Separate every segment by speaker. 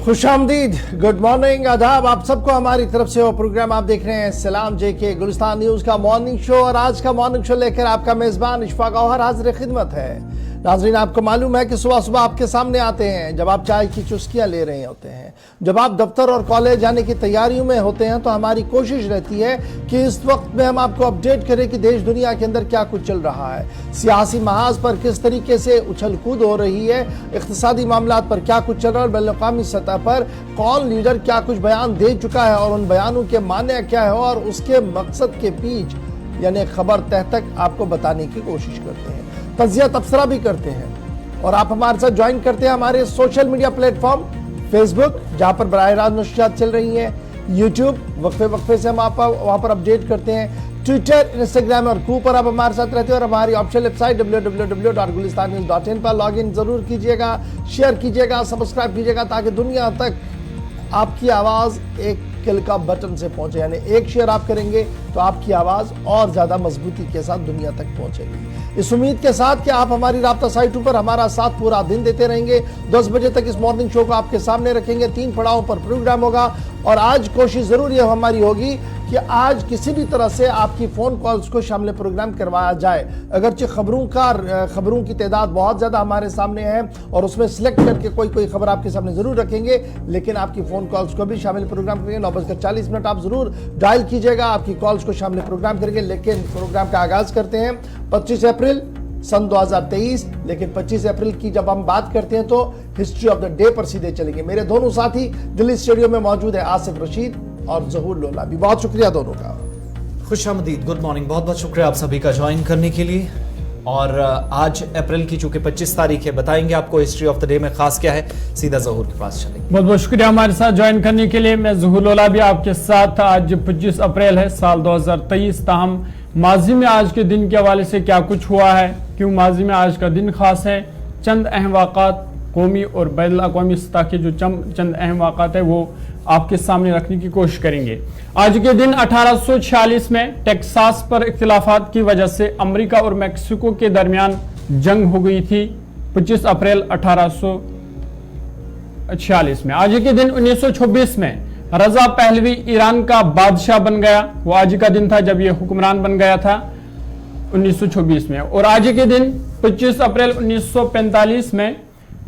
Speaker 1: खुशामदीद, good morning, आदाब आप सबको हमारी तरफ से। वो प्रोग्राम आप देख रहे हैं सलाम जेके गुलिस्तान न्यूज का मॉर्निंग शो, और आज का मॉर्निंग शो लेकर आपका मेजबान इशफाक गौहर हाजिर खिदमत है। नाज़रीन, आपको मालूम है कि सुबह सुबह आपके सामने आते हैं जब आप चाय की चुस्कियां ले रहे होते हैं, जब आप दफ्तर और कॉलेज जाने की तैयारियों में होते हैं, तो हमारी कोशिश रहती है कि इस वक्त में हम आपको अपडेट करें कि देश दुनिया के अंदर क्या कुछ चल रहा है, सियासी महाज पर किस तरीके से उछल कूद हो रही है, इक़्तिसादी मामलात पर क्या कुछ चल रहा है, बैनुल-अक़वामी सतह पर कौन लीडर क्या कुछ बयान दे चुका है और उन बयानों के माने क्या है, और उसके मकसद के पीछे यानी खबर तह तक आपको बताने की कोशिश करते हैं, तज़िया तबसरा भी करते हैं। और आप हमारे साथ ज्वाइन करते हैं हमारे सोशल मीडिया प्लेटफॉर्म फेसबुक, जहां पर बराह रास्त नशियात चल रही हैं, यूट्यूब वक्फे वक्फे से हम आप वहां पर अपडेट करते हैं, ट्विटर, इंस्टाग्राम और कू पर आप हमारे साथ रहते हैं, और हमारी ऑफिशियल वेबसाइट www.gulistannews.in पर लॉग इन जरूर कीजिएगा, शेयर कीजिएगा, सब्सक्राइब कीजिएगा, ताकि दुनिया तक आपकी आवाज़ एक क्लिक का बटन से पहुंचे। यानी एक शेयर आप करेंगे तो आपकी आवाज़ और ज़्यादा मजबूती के साथ दुनिया तक पहुंचेगी। इस उम्मीद के साथ कि आप हमारी राब्ता साइटों पर हमारा साथ पूरा दिन देते रहेंगे। 10 बजे तक इस मॉर्निंग शो को आपके सामने रखेंगे। 3 पड़ावों पर प्रोग्राम होगा, और आज कोशिश ज़रूर ये हमारी होगी कि आज किसी भी तरह से आपकी फ़ोन कॉल्स को शामिल प्रोग्राम करवाया जाए। अगरचे खबरों की तादाद बहुत ज़्यादा हमारे सामने है, और उसमें सिलेक्ट करके कोई खबर आपके सामने ज़रूर रखेंगे, लेकिन आपकी फ़ोन कॉल्स को भी शामिल प्रोग्राम करेंगे। 9:40 आप ज़रूर डायल कीजिएगा, आपकी कॉल्स को शामिल प्रोग्राम करेंगे। लेकिन प्रोग्राम का आगाज़ करते हैं 25 अप्रैल सन 2023। लेकिन 25 अप्रैल की जब हम बात करते हैं तो हिस्ट्री ऑफ द डे पर सीधे चलेंगे। मेरे दोनों साथी दिल्ली स्टूडियो में मौजूद है, आसिफ रशीद और ज़हूर लोला भी। बहुत शुक्रिया दोनों का।
Speaker 2: खुशामदीद, गुड मॉर्निंग, बहुत बहुत शुक्रिया आप सभी का ज्वाइन करने के लिए। और आज अप्रैल की चूंकि 25 तारीख है, बताएंगे आपको हिस्ट्री ऑफ द डे में खास क्या है। सीधा ज़हूर के पास चलेंगे।
Speaker 3: बहुत बहुत शुक्रिया हमारे साथ ज्वाइन करने के लिए। मैं ज़हूर लोला भी आपके साथ। आज 25 अप्रैल है साल 2023। ताहम माजी में आज के दिन के हवाले से क्या कुछ हुआ है, क्यों माजी में आज का दिन खास है, चंद अहम वाक़ात कौमी और बैनुल-अक़वामी सतह के जो चंद अहम वाक़ात है वो आपके सामने रखने की कोशिश करेंगे। आज के दिन 1846 में टेक्सास पर इख्तिलाफात की वजह से अमेरिका और मेक्सिको के दरमियान जंग हो गई थी। 25 अप्रैल 1846 में। आज के दिन 1926 में रजा पहलवी ईरान का बादशाह बन गया। वो आज का दिन था जब ये हुक्मरान बन गया था 1926 में। और आज के दिन 25 अप्रैल 1945 में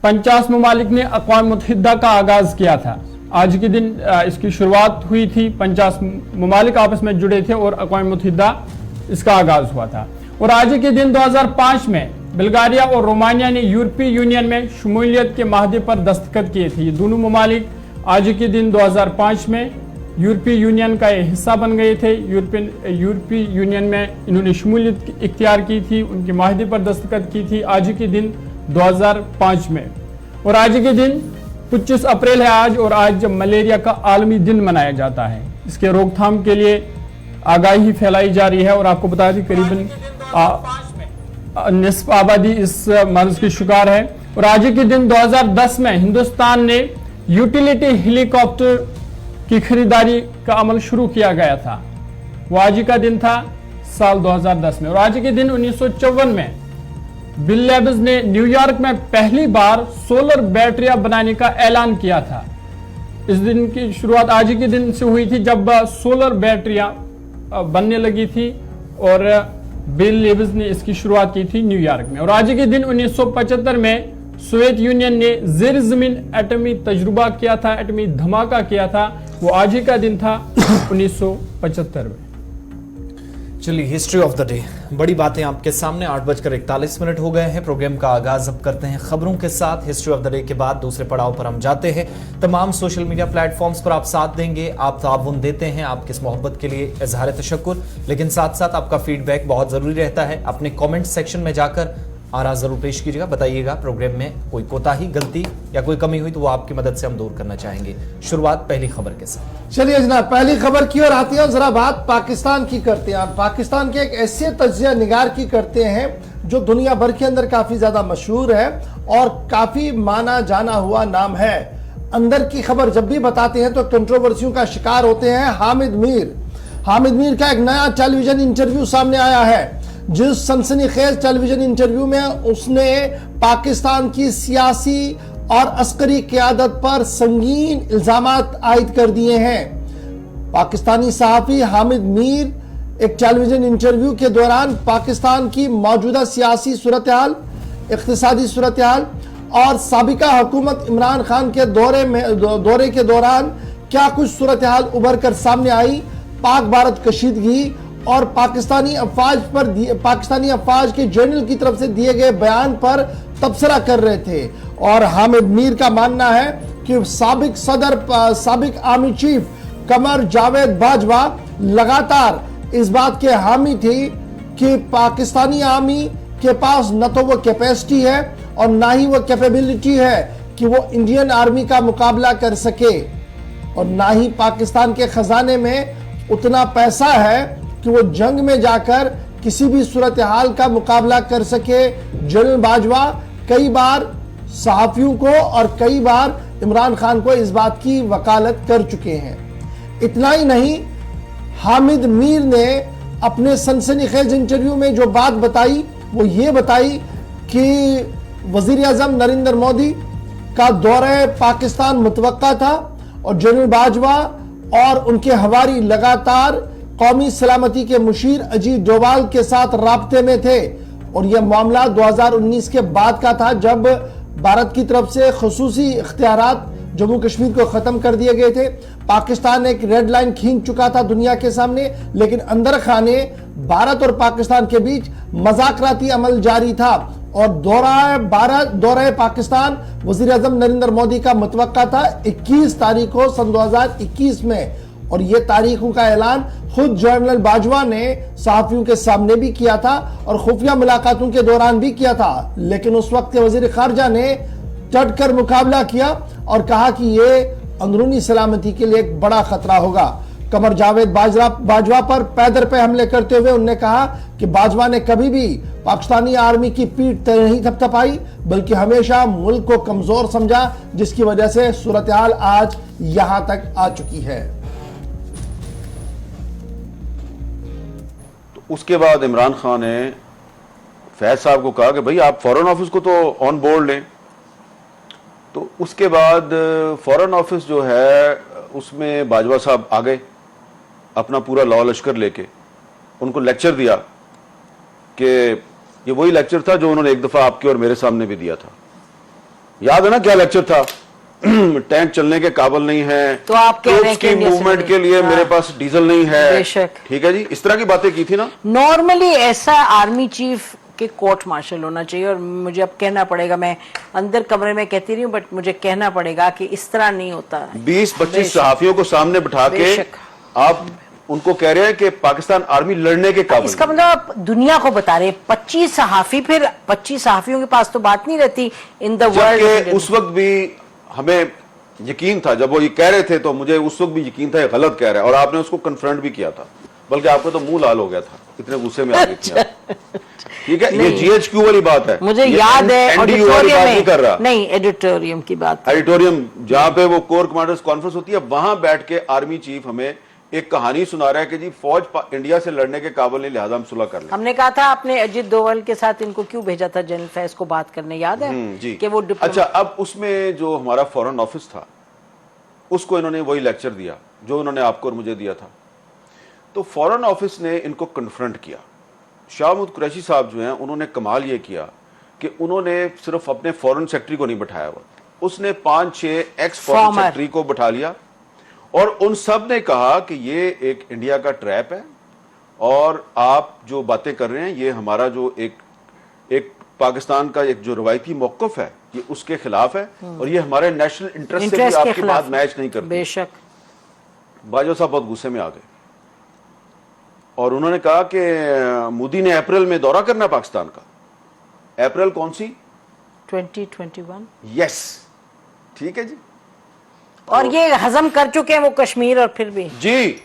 Speaker 3: 50 ममालिक ने अक़वाम मुत्तहिदा का आगाज किया था। आज के दिन इसकी शुरुआत हुई थी, 50 ममालिक आपस में जुड़े थे और अक़वाम मुत्तहिदा इसका आगाज हुआ था। और आज के दिन 2005 में बुल्गारिया और रोमानिया ने यूरोपीय यूनियन में शमूलियत के माहदे पर दस्तखत किए थे। ये दोनों ममालिक आज के दिन 2005 में यूरोपीय यूनियन का हिस्सा बन गए थे। यूरोपीय यूनियन में इन्होंने शमूलियत इख्तियार की थी, उनके माहदे पर दस्तखत की थी आज के दिन 2005 में। और आज के दिन 25 अप्रैल है आज, और आज मलेरिया का आलमी दिन मनाया जाता है। इसके रोकथाम के लिए आगाही फैलाई जा रही है, और आपको बता दें करीबन निस्फ आबादी इस मर्ज की शिकार है। और आज के दिन 2010 में हिंदुस्तान ने यूटिलिटी हेलीकॉप्टर की खरीदारी का अमल शुरू किया गया था। वो आज का दिन था साल 2010 में। और आज के दिन 1954 में बिल लेब्स ने न्यूयॉर्क में पहली बार सोलर बैटरियां बनाने का ऐलान किया था। इस दिन की शुरुआत आज के दिन से हुई थी जब सोलर बैटरियां बनने लगी थी, और बिल लेब्स ने इसकी शुरुआत की थी न्यूयॉर्क में। और आज के दिन 1975 में सोवियत यूनियन ने ज़ेर ज़मीन एटमी तजुर्बा किया था, एटमी धमाका किया था। वो आज ही का दिन था 1975 में।
Speaker 2: चलिए, हिस्ट्री ऑफ द डे, बड़ी बातें आपके सामने। 8:41 हो गए हैं। प्रोग्राम का आगाज अब करते हैं खबरों के साथ। हिस्ट्री ऑफ द डे के बाद दूसरे पड़ाव पर हम जाते हैं। तमाम सोशल मीडिया प्लेटफॉर्म्स पर आप साथ देंगे, आप ताउन देते हैं, आपकी इस मोहब्बत के लिए इजहार तशक्कुर। लेकिन साथ साथ आपका फीडबैक बहुत जरूरी रहता है। अपने कॉमेंट सेक्शन में जाकर आरा जरूर पेश कीजिएगा, बताइएगा प्रोग्राम में कोई कोताही, गलती या कोई कमी हुई तो वो आपकी मदद से हम दूर करना चाहेंगे। शुरुआत पहली खबर के साथ।
Speaker 1: चलिए जनाब, पहली खबर की ओर आती है। जरा बात पाकिस्तान की करते हैं। पाकिस्तान के एक ऐसे तज्जिया निगार की करते हैं जो दुनिया भर के अंदर काफी ज्यादा मशहूर है और काफी माना जाना हुआ नाम है। अंदर की खबर जब भी बताते हैं तो कंट्रोवर्सियों का शिकार होते हैं। हामिद मीर का एक नया टेलीविजन इंटरव्यू सामने आया है, जिस सनसनीखेज टेलीविजन इंटरव्यू में उसने पाकिस्तान की सियासी और अस्करी क़यादत पर संगीन इल्जामात आयद कर दिए हैं। पाकिस्तानी सहाफ़ी हामिद मीर एक टेलीविजन इंटरव्यू के दौरान पाकिस्तान की मौजूदा सियासी सूरत हाल, इक़्तिसादी सूरत हाल और साबिका हुकूमत इमरान खान के दौरे के दौरान क्या कुछ सूरत हाल उभर कर सामने आई, पाक भारत कशीदगी और पाकिस्तानी अफवाज के जर्नल की तरफ से दिए गए बयान पर तबसरा कर रहे थे। और हामिद मीर का मानना है कि साबिक आर्मी चीफ कमर जावेद बाजवा लगातार इस बात के हामी थी कि पाकिस्तानी आर्मी के पास न तो वो कैपेसिटी है और ना ही वो कैपेबिलिटी है कि वो इंडियन आर्मी का मुकाबला कर सके, और ना ही पाकिस्तान के खजाने में उतना पैसा है कि वो जंग में जाकर किसी भी सूरत हाल का मुकाबला कर सके। जनरल बाजवा कई बार सहाफियों को और कई बार इमरान खान को इस बात की वकालत कर चुके हैं। इतना ही नहीं, हामिद मीर ने अपने सनसनीखेज इंटरव्यू में जो बात बताई वो ये बताई कि वजीर आजम नरेंद्र मोदी का दौरे पाकिस्तान मुतवक्का था और जनरल बाजवा और उनके हवारी लगातार कौमी सलामती के मुशीर अजीत डोभाल के साथ राब्ते में थे। और यह मामला 2019 के बाद का था, जब भारत की तरफ से खुसूसी इख्तियारात जम्मू कश्मीर को खत्म कर दिए गए थे। पाकिस्तान एक रेड लाइन खींच चुका था दुनिया के सामने, लेकिन अंदर खाने भारत और पाकिस्तान के बीच मज़ाकराती अमल जारी था और दौरा पाकिस्तान वज़ीर आज़म नरेंद्र मोदी का मुतवक्का था 21 तारीख को सन 2021 में। और ये तारीखों का ऐलान खुद जनरल बाजवा ने सहाफियों के सामने भी किया था और खुफिया मुलाकातों के दौरान भी किया था। लेकिन उस वक्त के वजीर खारजा ने डट कर मुकाबला किया और कहा कि ये अंदरूनी सलामती के लिए एक बड़ा खतरा होगा। कमर जावेद बाजवा पर पैदर पे हमले करते हुए उन्होंने कहा कि बाजवा ने कभी भी पाकिस्तानी आर्मी की पीठ नहीं थपथपाई, बल्कि हमेशा मुल्क को कमजोर समझा, जिसकी वजह से सूरत हाल आज यहां तक आ चुकी है।
Speaker 4: उसके बाद इमरान खान ने फैज साहब को कहा कि भाई आप फॉरेन ऑफिस को तो ऑन बोर्ड लें। तो उसके बाद फॉरेन ऑफिस जो है उसमें बाजवा साहब आ गए अपना पूरा लॉ लश्कर लेके, उनको लेक्चर दिया कि ये वही लेक्चर था जो उन्होंने एक दफा आपके और मेरे सामने भी दिया था। याद है ना क्या लेक्चर था? टैंक चलने के काबिल नहीं है,
Speaker 5: तो आप कह रहे हैं कि
Speaker 4: मूवमेंट के लिए मेरे पास डीजल नहीं है। ठीक है जी, इस तरह की बातें की थी ना।
Speaker 5: नॉर्मली ऐसा आर्मी चीफ के कोर्ट मार्शल होना चाहिए। और मुझे अब कहना पड़ेगा, मैं अंदर कमरे में कहती रही हूँ, बट मुझे कहना पड़ेगा कि इस तरह नहीं होता।
Speaker 4: 20-25 सहाफियों को सामने बिठा के आप उनको कह रहे हैं कि पाकिस्तान आर्मी लड़ने के काबिल।
Speaker 5: इसका मतलब आप दुनिया को बता रहे हैं 25 सहाफी, फिर 25 सहाफियों के पास तो बात नहीं रहती इन द वर्ल्ड।
Speaker 4: उस वक्त भी हमें यकीन था, जब वो ये कह रहे थे तो मुझे उस वक्त भी यकीन था ये गलत कह रहा है, और आपने उसको कन्फ्रंट भी किया था, बल्कि आपका तो मुंह लाल हो गया था, इतने गुस्से में आ गई थी आप। ठीक है, ये GHQ वाली बात है,
Speaker 5: मुझे याद है
Speaker 4: नहीं
Speaker 5: एडिटोरियम की बात,
Speaker 4: एडिटोरियम जहां पे वो कोर कमांडर्स कॉन्फ्रेंस होती है, वहां बैठ के आर्मी चीफ हमें एक कहानी सुना रहा है कि जी फौज इंडिया से लड़ने के काबिल नहीं, लिहाजा हम सुलह कर लें।
Speaker 5: हमने कहा था आपने अजीत डोभाल के साथ इनको क्यों भेजा था जनरल फैज को बात करने, याद है
Speaker 4: जी
Speaker 5: कि वो
Speaker 4: अच्छा, अब उसमें जो हमारा फॉरेन ऑफिस था उसको इन्होंने वही लेक्चर दिया जो उन्होंने आपको और मुझे दिया था। तो फॉरेन ऑफिस ने इनको कन्फ्रंट किया। शाह महमूद कुरैशी साहब जो हैं उन्होंने कमाल ये किया कि उन्होंने सिर्फ अपने फॉरेन सेक्रेटरी को नहीं बैठाया हुआ, उसने 5-6 एक्स फॉरेन सेक्रेटरी को बैठा लिया और उन सब ने कहा कि ये एक इंडिया का ट्रैप है और आप जो बातें कर रहे हैं ये हमारा जो एक पाकिस्तान का एक जो रवायती मौक़िफ़ है ये उसके खिलाफ है और ये हमारे नेशनल इंटरेस्ट से भी आपकी बात मैच नहीं करती।
Speaker 5: बेशक
Speaker 4: बाजवा साहब बहुत गुस्से में आ गए और उन्होंने कहा कि मोदी ने अप्रैल में दौरा करना पाकिस्तान का। अप्रैल कौन सी?
Speaker 5: 2021।
Speaker 4: यस, ठीक है जी।
Speaker 5: और ये हजम कर चुके हैं वो कश्मीर, और फिर भी
Speaker 4: जी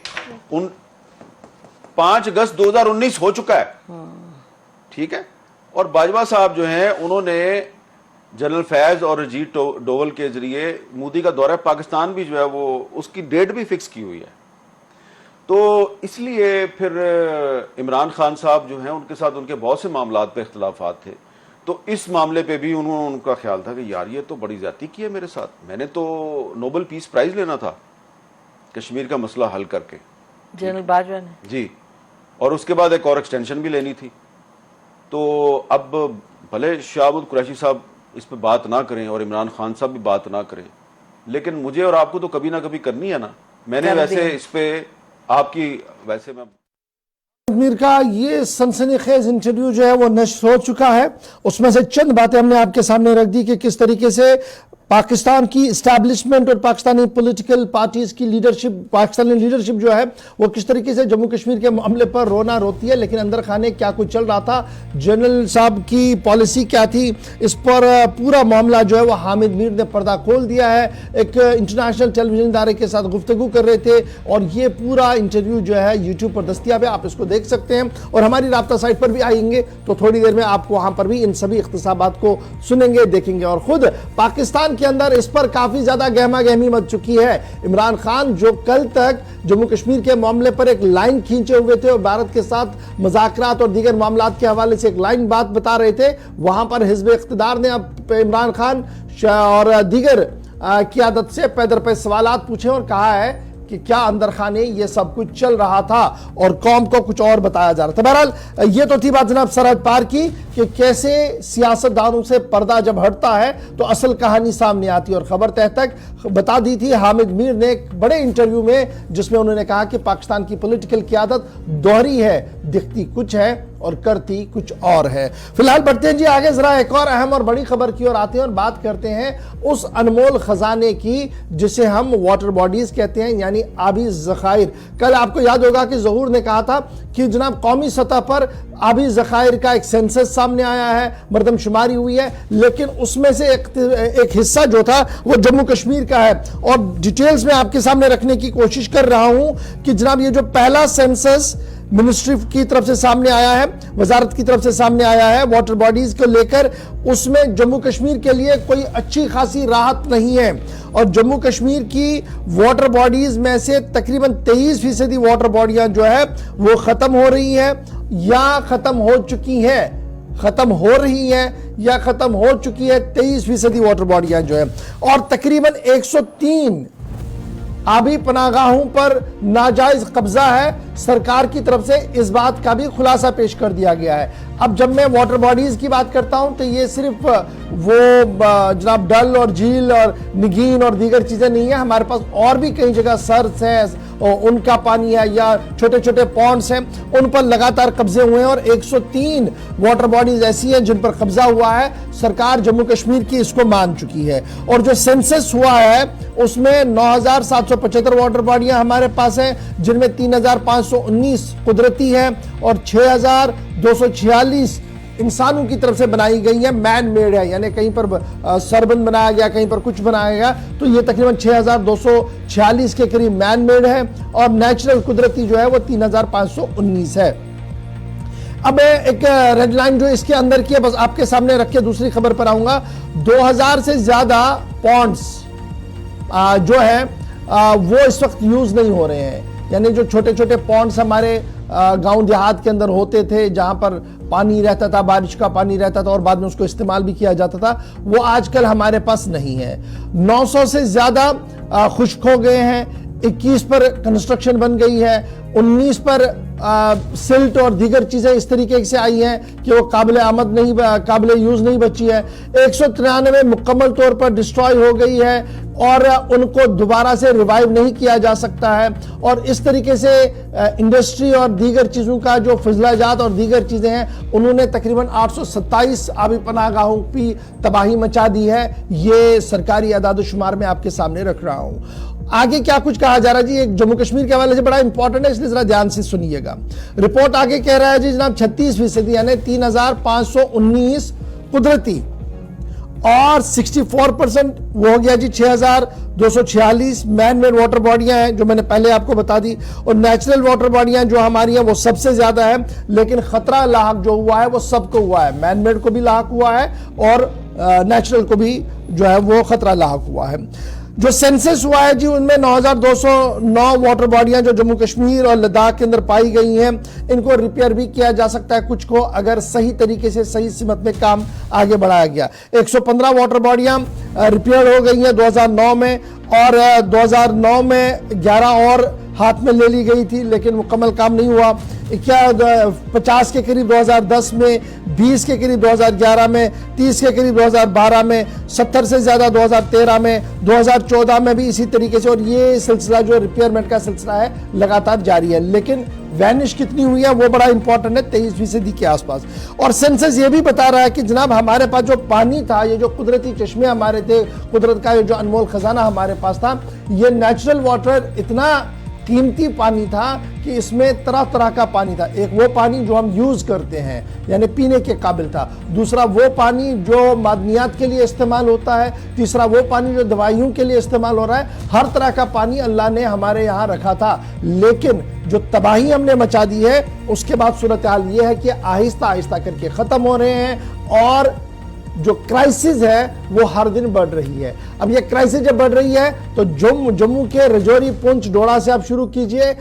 Speaker 4: 5 अगस्त 2019 हो चुका है, ठीक है। और बाजवा साहब जो हैं उन्होंने जनरल फैज और अजीत डोभाल के जरिए मोदी का दौरा पाकिस्तान भी जो है वो उसकी डेट भी फिक्स की हुई है। तो इसलिए फिर इमरान खान साहब जो हैं उनके साथ उनके बहुत से मामलात पे इख्तिलाफात थे, तो इस मामले पे भी उनका ख्याल था कि यार ये तो बड़ी ज्यादती की है मेरे साथ, मैंने तो नोबेल पीस प्राइज लेना था कश्मीर का मसला हल करके।
Speaker 5: जनरल बाजवा ने
Speaker 4: जी, और उसके बाद एक और एक्सटेंशन भी लेनी थी। तो अब भले शाहबूद कुरैशी साहब इस पे बात ना करें और इमरान खान साहब भी बात ना करें, लेकिन मुझे और आपको तो कभी ना कभी करनी है ना। मैंने वैसे इस पे आपकी वैसे मैं
Speaker 1: कश्मीर का ये सनसनीखेज इंटरव्यू जो है वो नश्र हो चुका है। उसमें से चंद बातें हमने आपके सामने रख दी कि किस तरीके से पाकिस्तान की इस्टेब्लिशमेंट और पाकिस्तानी पॉलिटिकल पार्टीज की लीडरशिप, पाकिस्तानी लीडरशिप जो है वो किस तरीके से जम्मू कश्मीर के मामले पर रोना रोती है, लेकिन अंदर खाने क्या कुछ चल रहा था, जनरल साहब की पॉलिसी क्या थी, इस पर पूरा मामला जो है वो हामिद मीर ने पर्दा खोल दिया है। एक इंटरनेशनल टेलीविजन इदारे के साथ गुफ्तगू कर रहे थे और ये पूरा इंटरव्यू जो है यूट्यूब पर दस्तियाब है, आप इसको देख सकते हैं और हमारी राब्ता साइट पर भी आएंगे तो थोड़ी देर में आपको वहां पर भी इन सभी इख्तिसाबात को सुनेंगे, देखेंगे। और खुद पाकिस्तान के अंदर इस पर काफी ज्यादा गहमा गहमी मच चुकी है। इमरान खान जो कल तक जम्मू कश्मीर के मामले पर एक लाइन खींचे हुए थे और भारत के साथ मुज़ाकरात और दीगर मामलात के हवाले से एक लाइन बात बता रहे थे, वहां पर हिज़्ब इख्तिदार ने अब इमरान खान और दीगर क़यादत से पैदर पे सवालात पूछे और कहा है कि क्या अंदर खाने ये सब कुछ चल रहा था और कौम को कुछ और बताया जा रहा था। बहरहाल ये तो थी बात जनाब सरहद पार की कि कैसे सियासतदानों से पर्दा जब हटता है तो असल कहानी सामने आती है। और खबर तह तक बता दी थी हामिद मीर ने एक बड़े इंटरव्यू में, जिसमें उन्होंने कहा कि पाकिस्तान की पॉलिटिकल क़यादत दोहरी है, दिखती कुछ है और करती कुछ और है। फिलहाल बढ़ते हैं जी आगे, जरा एक और अहम और बड़ी खबर की ओर आते हैं और बात करते हैं उस अनमोल खजाने की जिसे हम वाटर बॉडीज कहते हैं, यानी आबी ज़खायर। कल आपको याद होगा कि ज़हूर ने कहा था कि जनाब कौमी सतह पर आबी ज़खायर का एक सेंसस सामने आया है, मरदमशुमारी हुई है, लेकिन उसमें से एक हिस्सा जो था वो जम्मू कश्मीर का है। और डिटेल्स में आपके सामने रखने की कोशिश कर रहा हूं कि जनाब ये जो पहला सेंसस मिनिस्ट्री की तरफ से सामने आया है, वजारत की तरफ से सामने आया है वाटर बॉडीज को लेकर, उसमें जम्मू कश्मीर के लिए कोई अच्छी खासी राहत नहीं है। और जम्मू कश्मीर की वाटर बॉडीज में से तकरीबन 23% वाटर बॉडियां जो है वो खत्म हो रही हैं या खत्म हो चुकी हैं, खत्म हो रही है या खत्म हो चुकी है 23% वाटर बॉडियां जो है। और तकरीबन 103 आबी पनागाहों पर नाजायज कब्जा है। सरकार की तरफ से इस बात का भी खुलासा पेश कर दिया गया है। अब जब मैं वाटर बॉडीज की बात करता हूं तो ये सिर्फ वो जनाब डल और झील और निगीन और दीगर चीजें नहीं है, हमारे पास और भी कई जगह सर्स है और उनका पानी है या छोटे छोटे पॉन्ड्स हैं, उन पर लगातार कब्जे हुए हैं और 103 वाटर बॉडीज ऐसी हैं जिन पर कब्जा हुआ है। सरकार जम्मू कश्मीर की इसको मान चुकी है। और जो सेंसस हुआ है उसमें 9775 वाटर बॉडियां हमारे पास हैं, जिनमें 3519 कुदरती हैं और 6246 इंसानों की तरफ से बनाई गई है, मैन मेड है, यानी कहीं पर सरबंद बनाया गया, कहीं पर कुछ बनाया गया। तो ये तकरीबन 6246 के करीब मैन मेड है और नेचुरल कुदरती जो है वो 3519 है। अब एक रेड लाइन जो इसके अंदर की है बस आपके सामने रख के दूसरी खबर पर आऊंगा। 2000 से ज्यादा पॉन्ड्स जो है वो इस वक्त यूज नहीं हो रहे हैं, यानी जो छोटे छोटे पॉन्ड्स हमारे गांव देहात के अंदर होते थे जहां पर पानी रहता था, बारिश का पानी रहता था और बाद में उसको इस्तेमाल भी किया जाता था, वो आजकल हमारे पास नहीं है। 900 से ज्यादा खुश्क हो गए हैं, 21 पर कंस्ट्रक्शन बन गई है, 19 पर सिल्ट और दीगर चीजें इस तरीके से आई हैं कि वो काबिल आमद नहीं, काबिल यूज नहीं बची है। 193 मुकम्मल तौर पर डिस्ट्रॉय हो गई है और उनको दोबारा से रिवाइव नहीं किया जा सकता है। और इस तरीके से इंडस्ट्री और दीगर चीजों का जो फिजलाजात और दीगर चीजें हैं उन्होंने तकरीबन 827 आबी पनाहगाहों की तबाही मचा दी है। ये सरकारी अदाद-ओ-शुमार में आपके सामने रख रहा हूं। आगे क्या कुछ कहा जा रहा है जी, एक जम्मू कश्मीर के हवाले से बड़ा इंपॉर्टेंट है, इसलिए जरा ध्यान से सुनिएगा। रिपोर्ट आगे कह रहा है जी जनाब 36% यानी 3519 कुदरती और 64% वो हो गया जी 6246 मैन मेड वाटर बॉडियां हैं जो मैंने पहले आपको बता दी। और नेचुरल वाटर बॉडियां जो हमारी हैं वो सबसे ज्यादा है, लेकिन खतरा लाहक जो हुआ है वो सबको हुआ है, मैन मेड को भी लाहक हुआ है और नेचुरल को भी जो है वो खतरा लाहक हुआ है। जो सेंसस हुआ है जी उनमें 9,209 वाटर बॉडियां जो जम्मू कश्मीर और लद्दाख के अंदर पाई गई हैं, इनको रिपेयर भी किया जा सकता है कुछ को, अगर सही तरीके से सही सीमत में काम आगे बढ़ाया गया। 115 वाटर बॉडियां रिपेयर हो गई हैं 2009 में, और 2009 में 11 और हाथ में ले ली गई थी, लेकिन मुकम्मल काम नहीं हुआ। 50 के करीब 2010 में, 20 के करीब 2011 में, 30 के करीब 2012 में, 70 से ज्यादा 2013 में, 2014 में भी इसी तरीके से, और ये सिलसिला जो रिपेयरमेंट का सिलसिला है लगातार जारी है। लेकिन वैनिश कितनी हुई है वो बड़ा इंपॉर्टेंट है, 23% के आसपास। और सेंसस ये भी बता रहा है कि जनाब हमारे पास जो पानी था, ये जो कुदरती चश्मे हमारे थे, कुदरत का ये जो अनमोल खजाना हमारे पास था, ये नेचुरल वाटर इतना कीमती पानी था कि इसमें तरह तरह का पानी था। एक वो पानी जो हम यूज करते हैं यानी पीने के काबिल था, दूसरा वो पानी जो मादनियात के लिए इस्तेमाल होता है, तीसरा वो पानी जो दवाइयों के लिए इस्तेमाल हो रहा है। हर तरह का पानी अल्लाह ने हमारे यहाँ रखा था, लेकिन जो तबाही हमने मचा दी है उसके बाद सूरत हाल ये है कि आहिस्ता आहिस्ता करके खत्म हो रहे हैं, और जो क्राइसिस है वो हर दिन बढ़ रही है। अब ये क्राइसिस जब बढ़ रही है तो जम्मू के रजौरी, पुंछ, डोडा से आप शुरू कीजिए,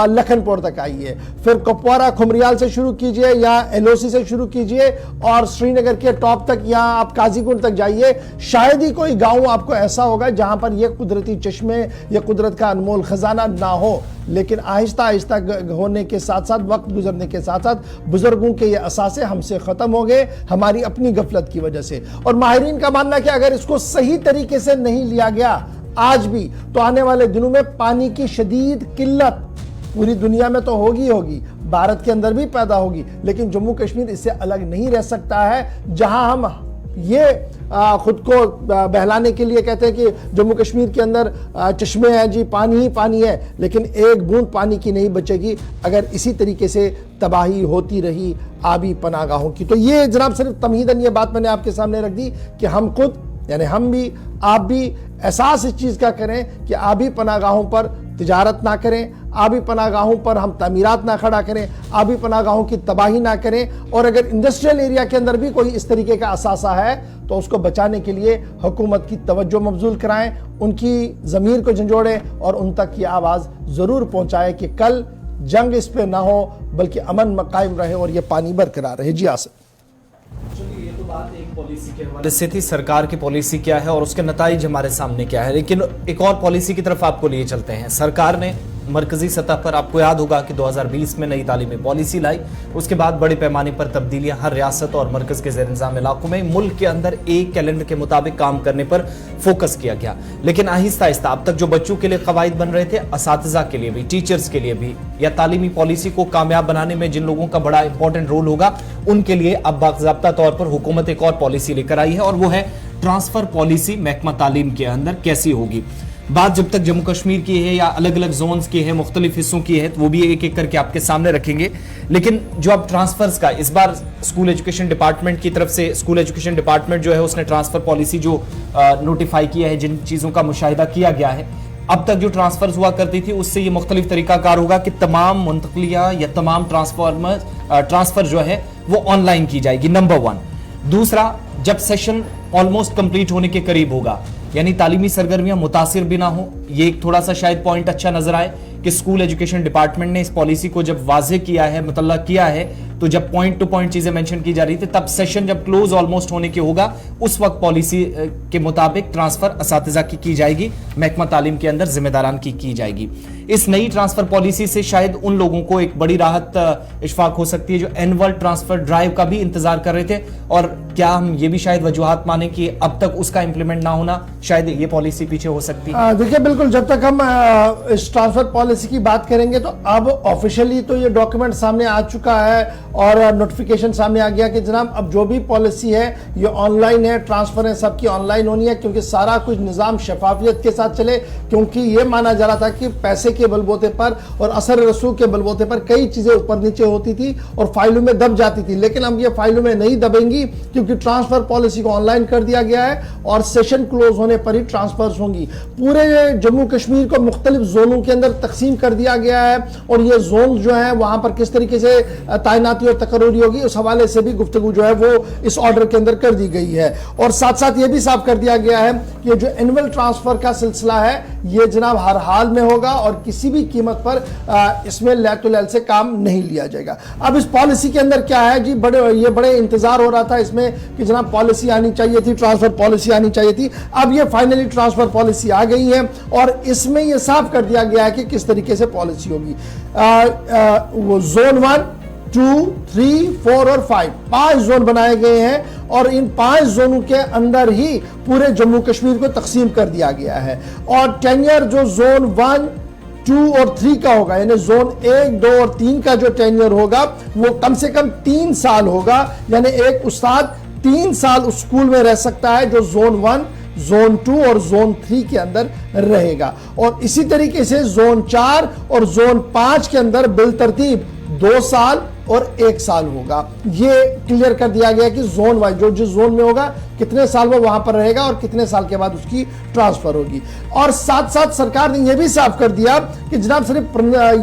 Speaker 1: लखनपुर तक आइए, फिर कुपवारा, खुमरियाल से शुरू कीजिए या एलओसी से शुरू कीजिए, और श्रीनगर के टॉप तक या आप काजीकुंड तक जाइए। शायद ही कोई गांव आपको ऐसा होगा जहां पर ये कुदरती चश्मे या कुदरत का अनमोल खजाना ना हो। लेकिन आहिस्ता आहिस्ता होने के साथ साथ, वक्त गुजरने के साथ साथ बुजुर्गों के ये असासे हमसे खत्म हो गए, हमारी अपनी गफलत की वजह से। और माहिरीन का मानना है कि अगर इसको सही तरीके से नहीं लिया गया आज भी, तो आने वाले दिनों में पानी की शदीद किल्लत पूरी दुनिया में तो होगी होगी, भारत के अंदर भी पैदा होगी, लेकिन जम्मू कश्मीर इससे अलग नहीं रह सकता है। जहां हम ये खुद को बहलाने के लिए कहते हैं कि जम्मू कश्मीर के अंदर चश्मे हैं जी, पानी ही पानी है, लेकिन एक बूंद पानी की नहीं बचेगी अगर इसी तरीके से तबाही होती रही आबी पनागाहों की। तो ये जनाब सिर्फ तमहीदन ये बात मैंने आपके सामने रख दी कि हम खुद यानी हम भी, आप भी एहसास इस चीज का करें कि आबी पनागाहों पर तिजारत ना करें, आबी पनागाहों पर हम तामीरात ना खड़ा करें, आबी पनागाहों की तबाही ना करें। और अगर इंडस्ट्रियल एरिया के अंदर भी कोई इस तरीके का असासा है तो उसको बचाने के लिए हुकूमत की तवज्जो मबजूल कराएं, उनकी ज़मीर को झंझोड़ें और उन तक ये आवाज़ ज़रूर पहुंचाएं कि कल जंग इस पे ना हो बल्कि अमन कायम रहे और ये पानी बरकरार रहे। जी आसिफ।
Speaker 2: चलिए, ये तो बात एक पॉलिसी के हवाले से थी, सरकार की पॉलिसी क्या है और उसके नताइज हमारे सामने क्या है। लेकिन एक और पॉलिसी की तरफ आपको लिए चलते हैं। सरकार ने मरकजी सतह पर, आपको याद होगा कि 2020 में नई तालीमी पॉलिसी लाई, उसके बाद बड़े पैमाने पर तब्दीलियां हर रियासत और मरकज के ज़ेर-इंतज़ाम इलाकों में मुल्क के अंदर एक कैलेंडर के मुताबिक काम करने पर फोकस किया गया। लेकिन आहिस्ता आहिस्ता अब तक जो बच्चों के लिए कवायद बन रहे थे, असातिज़ा के लिए भी, टीचर्स के लिए भी, या तालीमी पॉलिसी को कामयाब बनाने में जिन लोगों का बड़ा इंपॉर्टेंट रोल होगा उनके लिए अब बाकाज़ाब्ता तौर पर हुकूमत एक और पॉलिसी लेकर आई है, और वो है ट्रांसफर पॉलिसी महकमा तालीम के अंदर कैसी होगी। बात जब तक जम्मू कश्मीर की है या अलग अलग जोन्स की है, मुख्तलिफ हिस्सों की है, तो वो भी एक एक करके आपके सामने रखेंगे। लेकिन जो अब ट्रांसफर्स का, इस बार स्कूल एजुकेशन डिपार्टमेंट की तरफ से, स्कूल एजुकेशन डिपार्टमेंट जो है उसने ट्रांसफर पॉलिसी जो नोटिफाई किया है, जिन चीज़ों का मुशाहिदा किया गया है, अब तक जो ट्रांसफर्स हुआ करती थी उससे ये मुख्तलिफ तरीकाकार होगा कि तमाम मुंतकलियाँ या तमाम ट्रांसफर जो है वो ऑनलाइन की जाएगी, नंबर 1। दूसरा, जब सेशन ऑलमोस्ट कंप्लीट होने के करीब होगा, यानी तालीमी सरगर्मियां मुतासिर भी ना हो, ये एक थोड़ा सा शायद पॉइंट अच्छा नजर आए कि स्कूल एजुकेशन डिपार्टमेंट ने इस पॉलिसी को जब वाजे किया है, मुतल्ला किया है, तो जब पॉइंट टू पॉइंट चीजें मेंशन की जा रही थी, तब सेशन जब क्लोज ऑलमोस्ट होने के होगा, उस वक्त पॉलिसी के मुताबिक ट्रांसफर असातिज़ा की जाएगी, महकमा तालीम के अंदर जिम्मेदारान की जाएगी। इस नई ट्रांसफर पॉलिसी से शायद उन लोगों को एक बड़ी राहत इशफाक हो सकती है जो एनुअल ट्रांसफर ड्राइव का भी इंतजार कर रहे थे। और क्या हम ये भी शायद वजूहात माने कि अब तक उसका इंप्लीमेंट ना होना, शायद ये पॉलिसी पीछे हो सकती है?
Speaker 1: देखिए, बिल्कुल, जब तक हम इस ट्रांसफर पॉलिसी की बात करेंगे तो अब ऑफिशियली तो ये डॉक्यूमेंट सामने आ चुका है और नोटिफिकेशन सामने आ गया कि जनाब अब जो भी पॉलिसी है ये ऑनलाइन है, ट्रांसफर है सबकी ऑनलाइन होनी है, क्योंकि सारा कुछ निज़ाम शफाफियत के साथ चले। क्योंकि ये माना जा रहा था कि पैसे के बलबूते पर और असर रसूख के बलबूते पर कई चीजें ऊपर नीचे होती थी और फाइलों में दब जाती थी, लेकिन अब ये फाइलों में नहीं दबेंगी क्योंकि ट्रांसफर पॉलिसी को ऑनलाइन कर दिया गया है और सेशन क्लोज होने पर ही ट्रांसफर होंगी। पूरे जम्मू कश्मीर को मुख्तलिफ जोनों के अंदर तकसीम कर दिया गया है और ये जोन जो है वहां पर किस तरीके से तैनाती और तकर्री होगी, उस हवाले से भी गुफ्तगू जो है वो इस ऑर्डर के अंदर कर दी गई है। और साथ साथ ये भी साफ कर दिया गया है कि जो एनुअल ट्रांसफर का सिलसिला है ये जनाब हर हाल में होगा और किसी भी कीमत पर इसमें लैल से काम नहीं लिया जाएगा। अब इस पॉलिसी के अंदर क्या है जी, बड़े इंतजार हो रहा था इसमें कि जनाब पॉलिसी आनी चाहिए थी, ट्रांसफर पॉलिसी आनी चाहिए थी। अब ये फाइनली ट्रांसफर पॉलिसी आ गई है और इसमें ये साफ कर दिया गया है कि किस तरीके से पॉलिसी होगी। वो जोन 1, 2, 3, 4 और 5 जोन बनाए गए हैं और इन 5 जोनों के अंदर ही पूरे जम्मू कश्मीर को तकसीम कर दिया गया है। और टेन्योर जो जोन 1, 2 और 3 का होगा, यानी जोन 1, 2 और 3 का जो टेन्योर होगा वो कम से कम 3 साल होगा, यानी एक उस्ताद 3 साल उस स्कूल में रह सकता है जो जोन 1, जोन 2 और जोन 3 के अंदर रहेगा। और इसी तरीके से जोन 4 और जोन 5 के अंदर बिल तरतीब 2 साल और 1 साल होगा। ये क्लियर कर दिया गया कि जोन वाइज जो जिस जोन में होगा कितने साल में वहां पर रहेगा और कितने साल के बाद उसकी ट्रांसफर होगी। और साथ साथ सरकार ने यह भी साफ कर दिया कि जनाब सिर्फ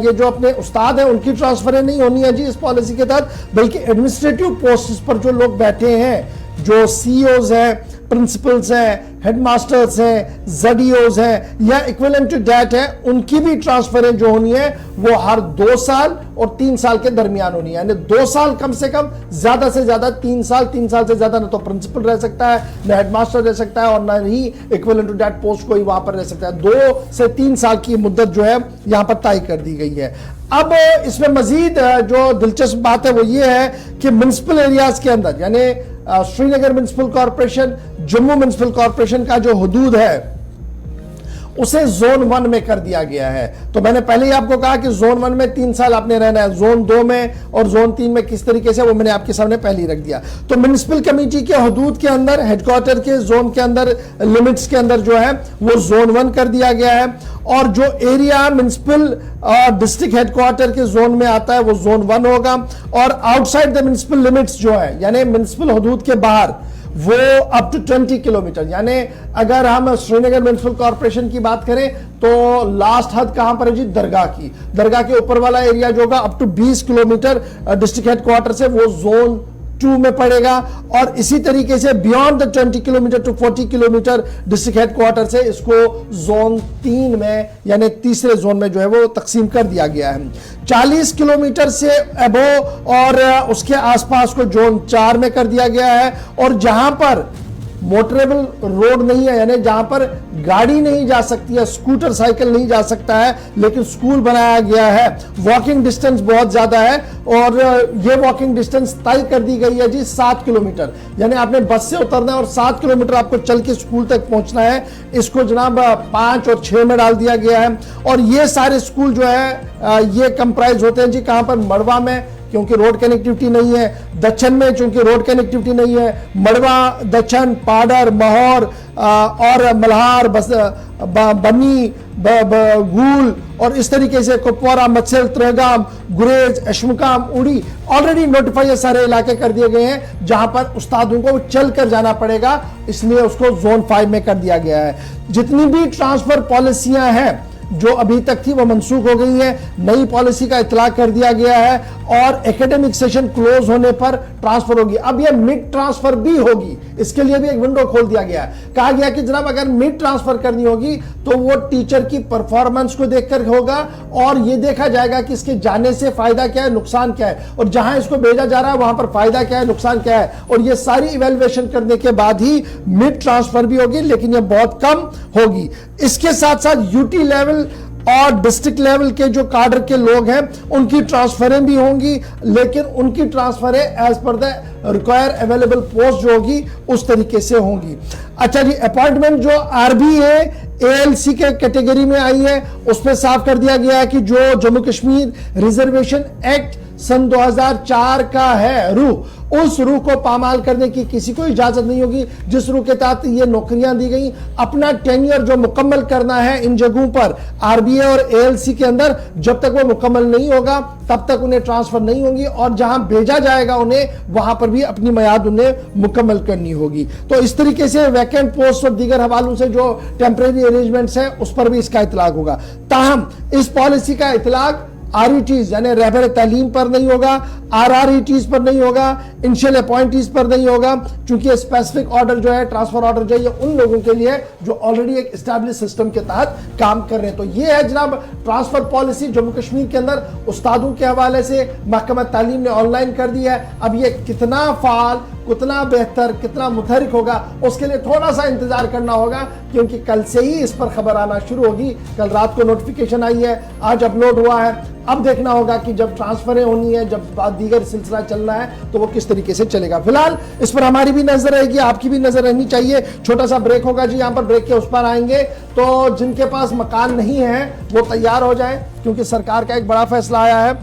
Speaker 1: ये जो अपने उस्ताद हैं उनकी ट्रांसफरें नहीं होनी है जी इस पॉलिसी के तहत, बल्कि एडमिनिस्ट्रेटिव पोस्ट पर जो लोग बैठे हैं, जो सीईओज हैं, प्रिंसिपल्स हैं, हेडमास्टर्स हैं, ZEOs हैं या इक्विवेलेंट टू दैट है, उनकी भी ट्रांसफरें जो होनी है वो हर 2 साल और 3 साल के दरमियान होनी है। यानी 2 साल कम से कम, ज्यादा से ज्यादा 3 साल, 3 साल से ज्यादा ना तो प्रिंसिपल रह सकता है, ना हेडमास्टर रह सकता है और ना ही इक्विवेलेंट टू दैट पोस्ट कोई वहां पर रह सकता है। 2 से 3 साल की मुद्दत जो है यहां पर तय कर दी गई है। अब इसमें मजीद जो दिलचस्प बात है वो ये है कि म्युनिसिपल एरियाज के अंदर, यानी Srinagar municipal corporation, Jammu municipal corporation का जो हुदूद है उसे जोन 1 में कर दिया गया है। तो मैंने पहले ही आपको कहा कि जोन 1 में 3 साल आपने रहना है, जोन 2 में और जोन 3 में किस तरीके से, वो मैंने आपके सामने पहले ही रख दिया। तो म्युनिसिपल कमेटी के हुदूद के अंदर, हेडक्वार्टर के जोन के अंदर, लिमिट्स के अंदर जो है वो जोन 1 कर दिया गया है। और जो एरिया म्युनिसिपल डिस्ट्रिक्ट हेडक्वार्टर के जोन में आता है वो जोन 1 होगा। और आउटसाइड द म्युनिसिपल लिमिट्स जो है, यानी म्युनिसिपल हुदूद के बाहर, वो अप टू 20 किलोमीटर, यानी अगर हम श्रीनगर म्युनिसिपल कॉर्पोरेशन की बात करें तो लास्ट हद कहां पर है जी, दरगाह की, दरगाह के ऊपर वाला एरिया जो होगा up to 20 kilometre district headquarter से वो जोन 2 में पड़ेगा। और इसी तरीके से beyond the 20 kilometre to 40 kilometre district headquarter से इसको जोन 3 में, यानी तीसरे जोन में जो है वो तकसीम कर दिया गया है। 40 किलोमीटर से अबो और उसके आसपास को जोन 4 में कर दिया गया है। और जहां पर मोटरेबल रोड नहीं है, यानी जहां पर गाड़ी नहीं जा सकती है, स्कूटर साइकिल नहीं जा सकता है, लेकिन स्कूल बनाया गया है, वॉकिंग डिस्टेंस बहुत ज्यादा है और ये वॉकिंग डिस्टेंस तय कर दी गई है जी 7 किलोमीटर, यानी आपने बस से उतरना है और 7 किलोमीटर आपको चल के स्कूल तक पहुंचना है। इसको जनाब 5 और 6 में डाल दिया गया है। और ये सारे स्कूल जो है ये कंप्राइज होते हैं जी कहां पर, मड़वा में, क्योंकि रोड कनेक्टिविटी नहीं है, दक्षिण में चूंकि रोड कनेक्टिविटी नहीं है, मड़वा, दक्षिण, पाडर, महौर और मल्हार, बनी, गूल और इस तरीके से कुपवारा, मत्सल, त्रेगाम, गुरेज, अशमुकाम, उड़ी, ऑलरेडी नोटिफाई सारे इलाके कर दिए गए हैं जहां पर उस्तादों को चल कर जाना पड़ेगा, इसलिए उसको जोन 5 में कर दिया गया है। जितनी भी ट्रांसफर पॉलिसियां हैं जो अभी तक थी वो मनसूख हो गई है, नई पॉलिसी का इतलाक कर दिया गया है और एकेडमिक सेशन क्लोज होने पर ट्रांसफर होगी। अब ये मिड ट्रांसफर भी होगी, इसके लिए भी एक विंडो खोल दिया गया है। कहा गया कि जनाब अगर मिड ट्रांसफर करनी होगी तो वो टीचर की परफॉर्मेंस को देखकर होगा और ये देखा जाएगा कि इसके जाने से फायदा क्या है, नुकसान क्या है, और जहां इसको भेजा जा रहा है वहां पर फायदा क्या है, नुकसान क्या है, और ये सारी इवैल्यूएशन करने के बाद ही मिड ट्रांसफर भी होगी, लेकिन ये बहुत कम होगी। इसके साथ साथ यूटी लेवल और डिस्ट्रिक्ट लेवल के जो काडर के लोग हैं उनकी ट्रांसफरें भी होंगी, लेकिन उनकी ट्रांसफरें as per the require available post जो होगी उस तरीके से होंगी। अच्छा जी, अपॉइंटमेंट जो RBA ALC के कैटेगरी में आई है उस पर साफ कर दिया गया है कि जो जम्मू कश्मीर रिजर्वेशन एक्ट सन 2004 का है रूह, उस रूह को पामाल करने की किसी को इजाजत नहीं होगी। जिस रूह के तहत ये नौकरियां दी गई, अपना टेन्योर जो मुकम्मल करना है इन जगहों पर आरबीए और एएलसी के अंदर, जब तक वो मुकम्मल नहीं होगा तब तक उन्हें ट्रांसफर नहीं होगी, और जहां भेजा जाएगा उन्हें वहां पर भी अपनी मियाद उन्हें मुकम्मल करनी होगी। तो इस तरीके से वैकेंट पोस्ट और दीगर हवालों से जो टेम्परेरी अरेंजमेंट्स है उस पर भी इसका इतलाक होगा। ताहम इस पॉलिसी का इतलाक आरईटीज यानी रहबर तालीम पर नहीं होगा, आरआरईटीज पर नहीं होगा, इनिशियल अपॉइंटीज पर नहीं होगा, क्योंकि स्पेसिफिक ऑर्डर जो है, ट्रांसफर ऑर्डर जो है, ये उन लोगों के लिए जो ऑलरेडी एक एस्टैब्लिश सिस्टम के तहत काम कर रहे हैं। तो ये है जनाब ट्रांसफर पॉलिसी जम्मू कश्मीर के अंदर उस्तादों के हवाले से महकमा तालीम ने ऑनलाइन कर दी है। अब ये कितना फाल, कितना बेहतर, कितना मुतहरिक होगा, उसके लिए थोड़ा सा इंतजार करना होगा, क्योंकि कल से ही इस पर खबर आना शुरू होगी। कल रात को नोटिफिकेशन आई है, आज अपलोड हुआ है। अब देखना होगा कि जब ट्रांसफरें होनी है, जब दीगर सिलसिला चलना है, तो वो किस तरीके से चलेगा। फिलहाल इस पर हमारी भी नजर रहेगी, आपकी भी नजर रहनी चाहिए। छोटा सा ब्रेक होगा जी, यहाँ पर ब्रेक के उस पर आएंगे। तो जिनके पास मकान नहीं है वो तैयार हो जाए, क्योंकि सरकार का एक बड़ा फैसला आया है।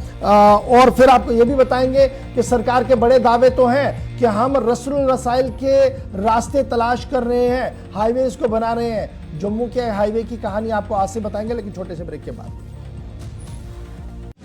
Speaker 1: और फिर आपको ये भी बताएंगे कि सरकार के बड़े दावे तो हैं कि हम रसूल रसाइल के रास्ते तलाश कर रहे हैं, हाईवे को बना रहे हैं। जम्मू के हाईवे की कहानी आपको आज से बताएंगे, लेकिन छोटे से ब्रेक के बाद।